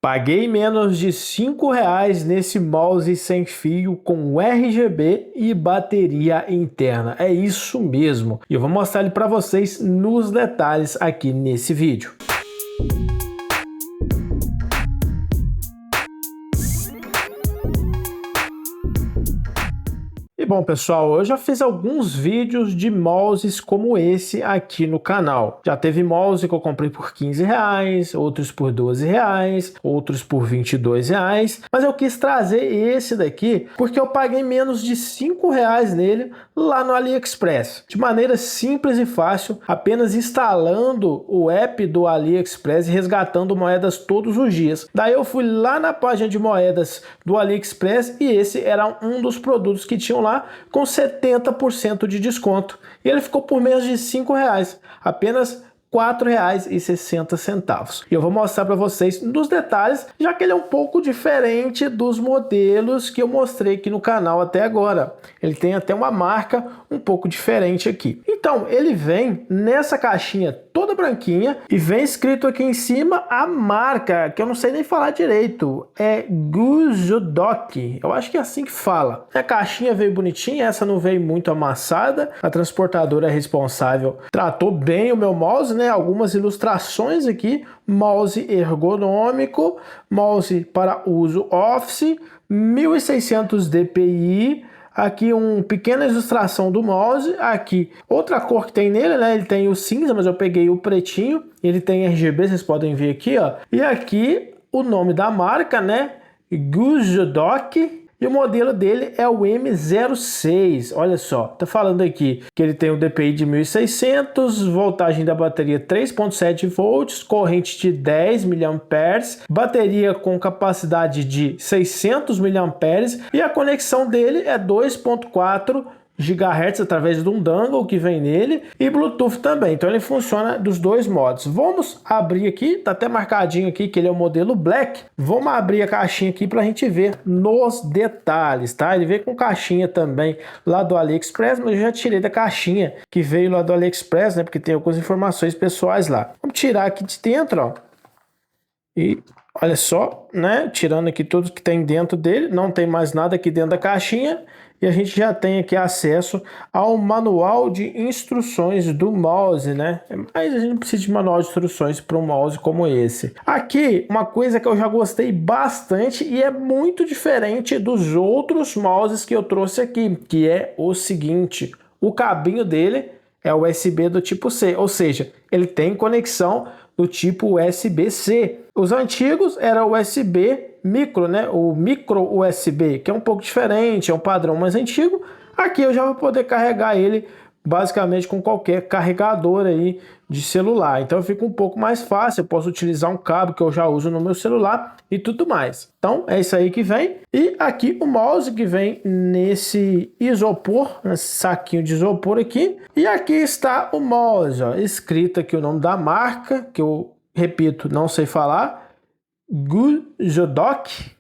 Paguei menos de R$ 5 nesse mouse sem fio com RGB e bateria interna. É isso mesmo. E eu vou mostrar ele para vocês nos detalhes aqui nesse vídeo. E bom, pessoal, eu já fiz alguns vídeos de mouses como esse aqui no canal. Já teve mouse que eu comprei por R$ 15, outros por R$ 12, outros por R$ 22, mas eu quis trazer esse daqui porque eu paguei menos de R$ 5 nele lá no AliExpress. De maneira simples e fácil, apenas instalando o app do AliExpress e resgatando moedas todos os dias. Daí eu fui lá na página de moedas do AliExpress e esse era um dos produtos que tinham lá com 70% de desconto. E ele ficou por menos de R$ 5, apenas R$ 4,60. E eu vou mostrar para vocês nos detalhes, já que ele é um pouco diferente dos modelos que eu mostrei aqui no canal até agora. Ele tem até uma marca um pouco diferente aqui. Então, ele vem nessa caixinha toda branquinha e vem escrito aqui em cima a marca, que eu não sei nem falar direito. É Guzodok. Eu acho que é assim que fala. A caixinha veio bonitinha, essa não veio muito amassada. A transportadora responsável tratou bem o meu mouse, né? Algumas ilustrações aqui. Mouse ergonômico, mouse para uso office, 1600 dpi. Aqui uma pequena ilustração do mouse, aqui outra cor que tem nele, né? Ele tem o cinza, mas eu peguei o pretinho. Ele tem RGB, vocês podem ver aqui, ó. E aqui o nome da marca, né? Guzodok. E o modelo dele é o M06, olha só, tá falando aqui que ele tem um DPI de 1600, voltagem da bateria 3.7 volts, corrente de 10 mA, bateria com capacidade de 600 mA e a conexão dele é 2.4 GHz através de um dongle que vem nele e Bluetooth também, então ele funciona dos dois modos. Vamos abrir aqui, tá até marcadinho aqui que ele é o modelo Black. Vamos abrir a caixinha aqui para a gente ver nos detalhes, tá? Ele veio com caixinha também lá do AliExpress, mas eu já tirei da caixinha que veio lá do AliExpress, né? Porque tem algumas informações pessoais lá. Vamos tirar aqui de dentro, ó. E olha só, né? Tirando aqui tudo que tem dentro dele, não tem mais nada aqui dentro da caixinha. E a gente já tem aqui acesso ao manual de instruções do mouse, né? Mas a gente não precisa de manual de instruções para um mouse como esse. Aqui, uma coisa que eu já gostei bastante e é muito diferente dos outros mouses que eu trouxe aqui, que é o seguinte: o cabinho dele é USB do tipo C, ou seja, ele tem conexão do tipo USB-C. Os antigos era USB micro, né? O micro USB, que é um pouco diferente, é um padrão mais antigo. Aqui eu já vou poder carregar ele basicamente com qualquer carregador aí de celular. Então fica um pouco mais fácil, eu posso utilizar um cabo que eu já uso no meu celular e tudo mais. Então é isso aí que vem. E aqui o mouse que vem nesse isopor, nesse saquinho de isopor aqui. E aqui está o mouse, ó, escrito aqui o nome da marca, que eu repito, não sei falar. Guzodok.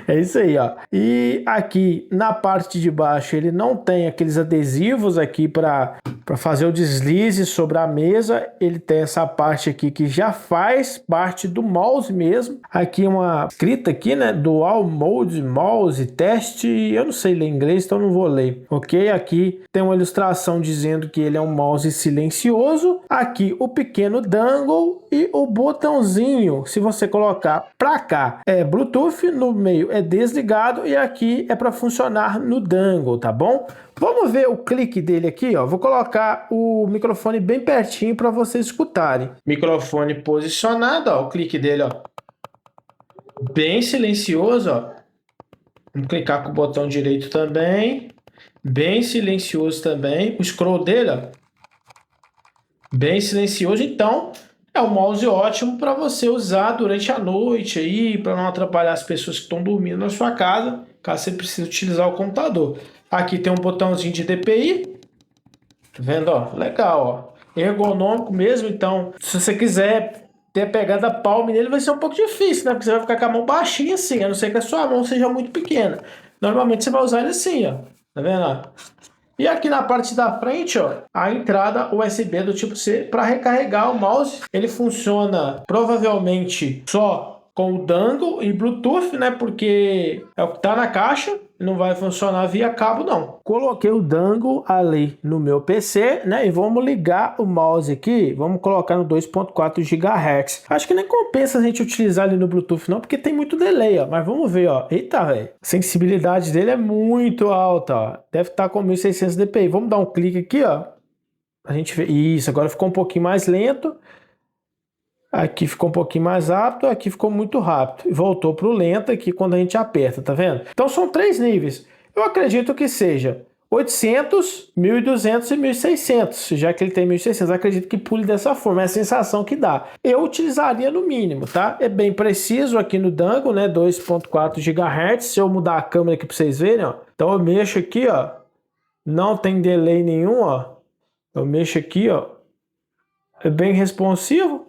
É isso aí, ó. E aqui na parte de baixo ele não tem aqueles adesivos aqui para fazer o deslize sobre a mesa. Ele tem essa parte aqui que já faz parte do mouse mesmo. Aqui uma escrita aqui, né? Dual Mode Mouse Test. Eu não sei ler inglês, então não vou ler. Ok? Aqui tem uma ilustração dizendo que ele é um mouse silencioso. Aqui o pequeno dongle e o botãozinho. Se você colocar para cá é Bluetooth, no meio é desligado e aqui é para funcionar no dongle, tá bom? Vamos ver o clique dele aqui, ó. Vou colocar o microfone bem pertinho para vocês escutarem. Microfone posicionado, ó. O clique dele, ó. Bem silencioso, ó. Vamos clicar com o botão direito também. Bem silencioso também. O scroll dele, ó. Bem silencioso, então é um mouse ótimo para você usar durante a noite aí, para não atrapalhar as pessoas que estão dormindo na sua casa, caso você precise utilizar o computador. Aqui tem um botãozinho de DPI, tá vendo, ó? Legal, ó. Ergonômico mesmo, então se você quiser ter a pegada palm nele vai ser um pouco difícil, né? Porque você vai ficar com a mão baixinha assim, a não ser que a sua mão seja muito pequena. Normalmente você vai usar ele assim, ó. Tá vendo, ó? E aqui na parte da frente, ó, a entrada USB do tipo C para recarregar o mouse. Ele funciona provavelmente só com o dongle e Bluetooth, né? Porque é o que tá na caixa, não vai funcionar via cabo não. Coloquei o dongle ali no meu PC, né? E vamos ligar o mouse aqui, vamos colocar no 2.4 GHz. Acho que nem compensa a gente utilizar ali no Bluetooth não, porque tem muito delay, ó. Mas vamos ver, ó. Eita, velho. A sensibilidade dele é muito alta, ó. Deve estar com 1600 dpi. Vamos dar um clique aqui, ó. A gente vê. Isso, agora ficou um pouquinho mais lento. Aqui ficou um pouquinho mais rápido, aqui ficou muito rápido. E voltou para o lento aqui quando a gente aperta, tá vendo? Então são 3 níveis. Eu acredito que seja 800, 1200 e 1600. Já que ele tem 1600, eu acredito que pule dessa forma. É a sensação que dá. Eu utilizaria no mínimo, tá? É bem preciso aqui no dongle, né? 2.4 GHz. Se eu mudar a câmera aqui para vocês verem, ó. Então eu mexo aqui, ó. Não tem delay nenhum, ó. Eu mexo aqui, ó. É bem responsivo.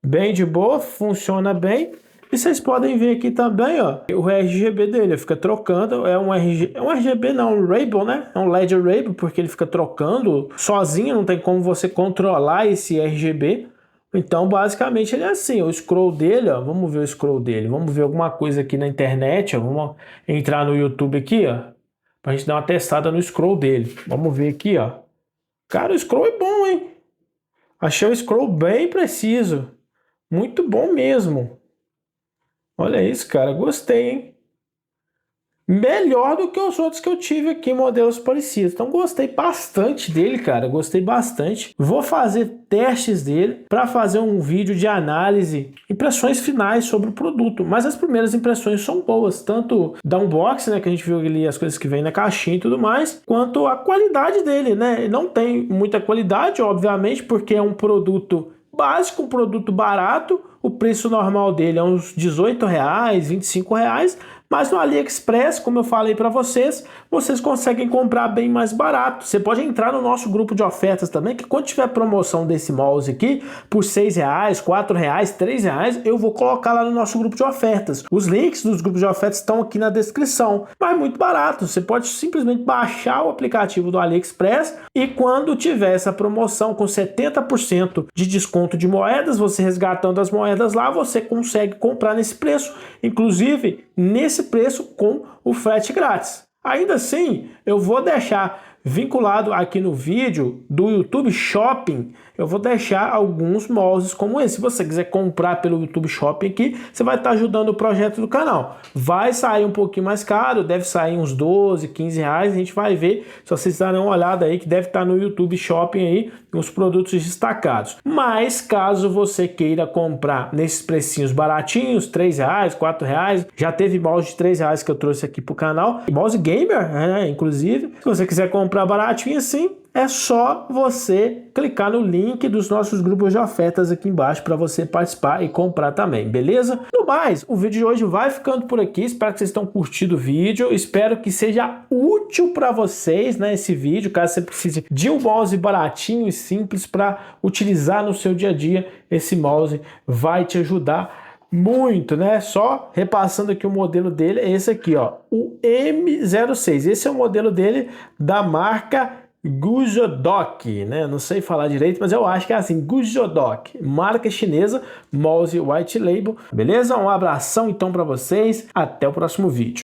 Bem de boa, funciona bem. E vocês podem ver aqui também, ó, o RGB dele, fica trocando, é um RGB não, um Rainbow, né? É um LED Rainbow, porque ele fica trocando sozinho, não tem como você controlar esse RGB. Então, basicamente, ele é assim, o scroll dele, ó, vamos ver o scroll dele, vamos ver alguma coisa aqui na internet, ó, vamos entrar no YouTube aqui, ó, pra gente dar uma testada no scroll dele. Vamos ver aqui, ó. Cara, o scroll é bom, hein? Achei o scroll bem preciso. Muito bom mesmo. Olha isso, cara. Gostei, hein? Melhor do que os outros que eu tive aqui, modelos parecidos. Então gostei bastante dele, cara. Gostei bastante. Vou fazer testes dele para fazer um vídeo de análise, impressões finais sobre o produto. Mas as primeiras impressões são boas, tanto da unboxing, né, que a gente viu ali as coisas que vem na caixinha e tudo mais, quanto a qualidade dele, né? Não tem muita qualidade, obviamente, porque é um produto básico, um produto barato. O preço normal dele é uns R$18, R$25, mas no AliExpress, como eu falei para vocês, vocês conseguem comprar bem mais barato. Você pode entrar no nosso grupo de ofertas também, que quando tiver promoção desse mouse aqui, por R$6, R$4, R$3, eu vou colocar lá no nosso grupo de ofertas. Os links dos grupos de ofertas estão aqui na descrição, mas é muito barato. Você pode simplesmente baixar o aplicativo do AliExpress e quando tiver essa promoção com 70% de desconto de moedas, você resgatando as moedas lá, você consegue comprar nesse preço. Inclusive, nesse preço com o frete grátis. Ainda assim, eu vou deixar vinculado aqui no vídeo do YouTube Shopping, eu vou deixar alguns mouses como esse. Se você quiser comprar pelo YouTube Shopping aqui, você vai estar ajudando o projeto do canal. Vai sair um pouquinho mais caro, deve sair uns 12, 15 reais, a gente vai ver, se vocês darem uma olhada aí, que deve estar no YouTube Shopping aí, os produtos destacados. Mas, caso você queira comprar nesses precinhos baratinhos, 3 reais, 4 reais, já teve mouse de 3 reais que eu trouxe aqui pro canal, e mouse gamer, né, inclusive, se você quiser comprar baratinho assim, é só você clicar no link dos nossos grupos de ofertas aqui embaixo para você participar e comprar também, beleza? No mais, o vídeo de hoje vai ficando por aqui, espero que vocês tenham curtido o vídeo, espero que seja útil para vocês, né, esse vídeo, caso você precise de um mouse baratinho e simples para utilizar no seu dia a dia, esse mouse vai te ajudar muito, né? Só repassando aqui o modelo dele, é esse aqui, ó, o M06, esse é o modelo dele da marca Gujodok, né? Não sei falar direito, mas eu acho que é assim, Gujodok, marca chinesa, mouse white label, beleza? Um abração então para vocês, até o próximo vídeo.